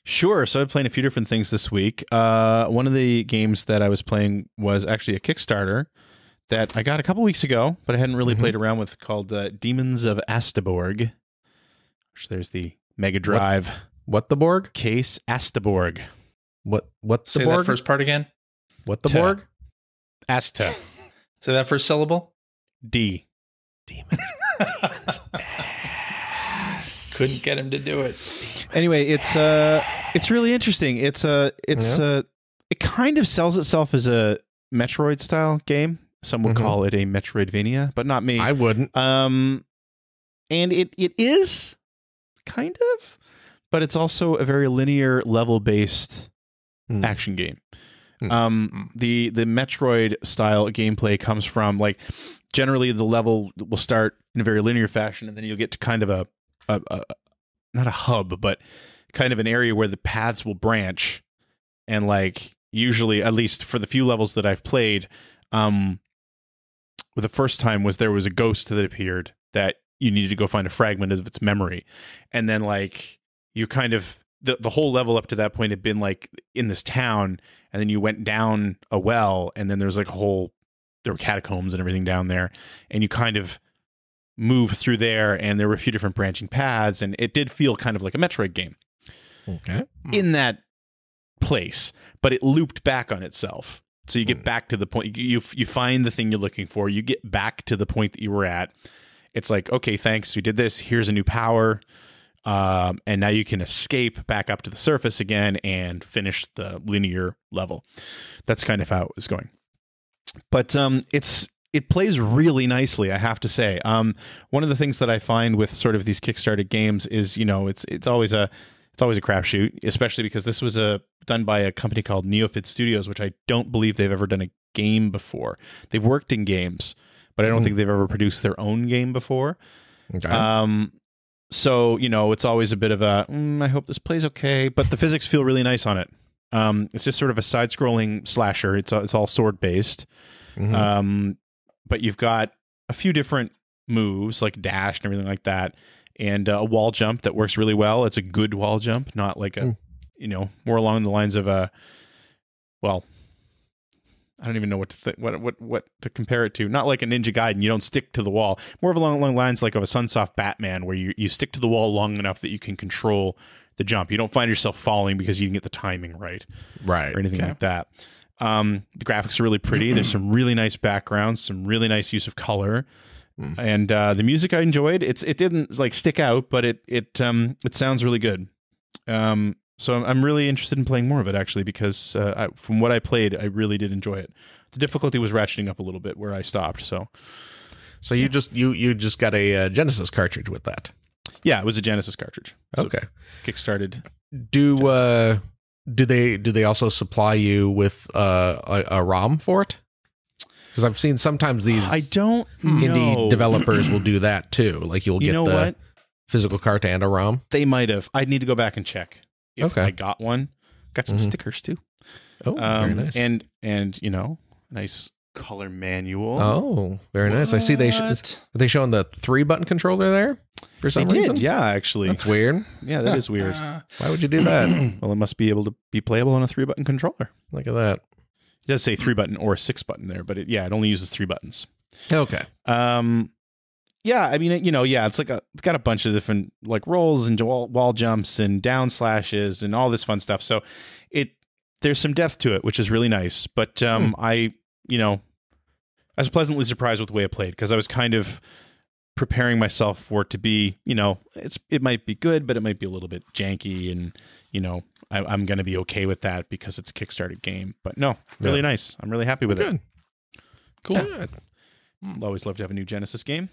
Sure. So I've played a few different things this week. One of the games that I was playing was actually a Kickstarter that I got a couple weeks ago, but I hadn't really played around with, called Demons of Asteborg. Which there's the Mega Drive. What the Borg? Case Asteborg. What the Say Borg? that first part again. What the Borg? Asta. Say that first syllable. D. Demons. Couldn't get him to do it. Anyway, it's really interesting. It kind of sells itself as a Metroid style game. Some would call it a Metroidvania, but not me. I wouldn't. And it is kind of, but it's also a very linear level based action game. The Metroid style gameplay comes from, like, generally the level will start in a very linear fashion, and then you'll get to kind of a not a hub, but kind of an area where the paths will branch. And, like, usually, at least for the few levels that I've played, the first time there was a ghost that appeared that you needed to go find a fragment of its memory. And then, like, you kind of, the whole level up to that point had been, like, in this town, and then you went down a well, and then there's, like, there were catacombs and everything down there, and you kind of move through there, and there were a few different branching paths, and it did feel kind of like a Metroid game. Okay. In that place, but it looped back on itself. So you get back to the point, you find the thing you're looking for, you get back to the point that you were at. It's like, okay, thanks, we did this, here's a new power, and now you can escape back up to the surface again and finish the linear level. That's kind of how it was going. But it plays really nicely, I have to say. One of the things that I find with sort of these Kickstarter games is, it's always a crapshoot, especially because this was done by a company called Neofid Studios, which I don't believe they've ever done a game before. They've worked in games, but I don't think they've ever produced their own game before. Okay. So, it's always a bit of a, I hope this plays okay, but the physics feel really nice on it. It's just sort of a side-scrolling slasher. It's all sword-based. But you've got a few different moves, like dash and everything like that, and a wall jump that works really well. It's a good wall jump, not like a, more along the lines of I don't even know what to compare it to. Not like a Ninja Gaiden, you don't stick to the wall. More of along lines like of a Sunsoft Batman, where you stick to the wall long enough that you can control the jump. You don't find yourself falling because you didn't get the timing right, or anything like that. The graphics are really pretty. There's some really nice backgrounds, some really nice use of color, and the music I enjoyed. It didn't like stick out, but it sounds really good. So I'm really interested in playing more of it, actually, because from what I played, I really did enjoy it. The difficulty was ratcheting up a little bit where I stopped. So you just got a Genesis cartridge with that? Yeah, it was a Genesis cartridge. So okay, kickstarted. Do they also supply you with a ROM for it? Because I've seen sometimes these indie developers will do that too. Like you'll get the physical cart and a ROM. They might have. I'd need to go back and check if I got one. Got some stickers too. Oh, very nice. And nice color manual. Oh, very nice. I see are they showing the 3-button controller there for some reason? Yeah, actually. That's weird. Yeah, that is weird. Why would you do that? Well, it must be able to be playable on a 3-button controller. Look at that. It does say 3-button or 6-button there, but it only uses 3 buttons. Okay. Yeah, I mean, it's like it's got a bunch of different like rolls and wall jumps and down slashes and all this fun stuff. So there's some depth to it, which is really nice. But I was pleasantly surprised with the way it played, because I was kind of preparing myself for it to be, it might be good, but it might be a little bit janky, and I'm going to be okay with that because it's a Kickstarter game. But no, really nice. I'm really happy with it. Cool. Yeah. I'll always love to have a new Genesis game.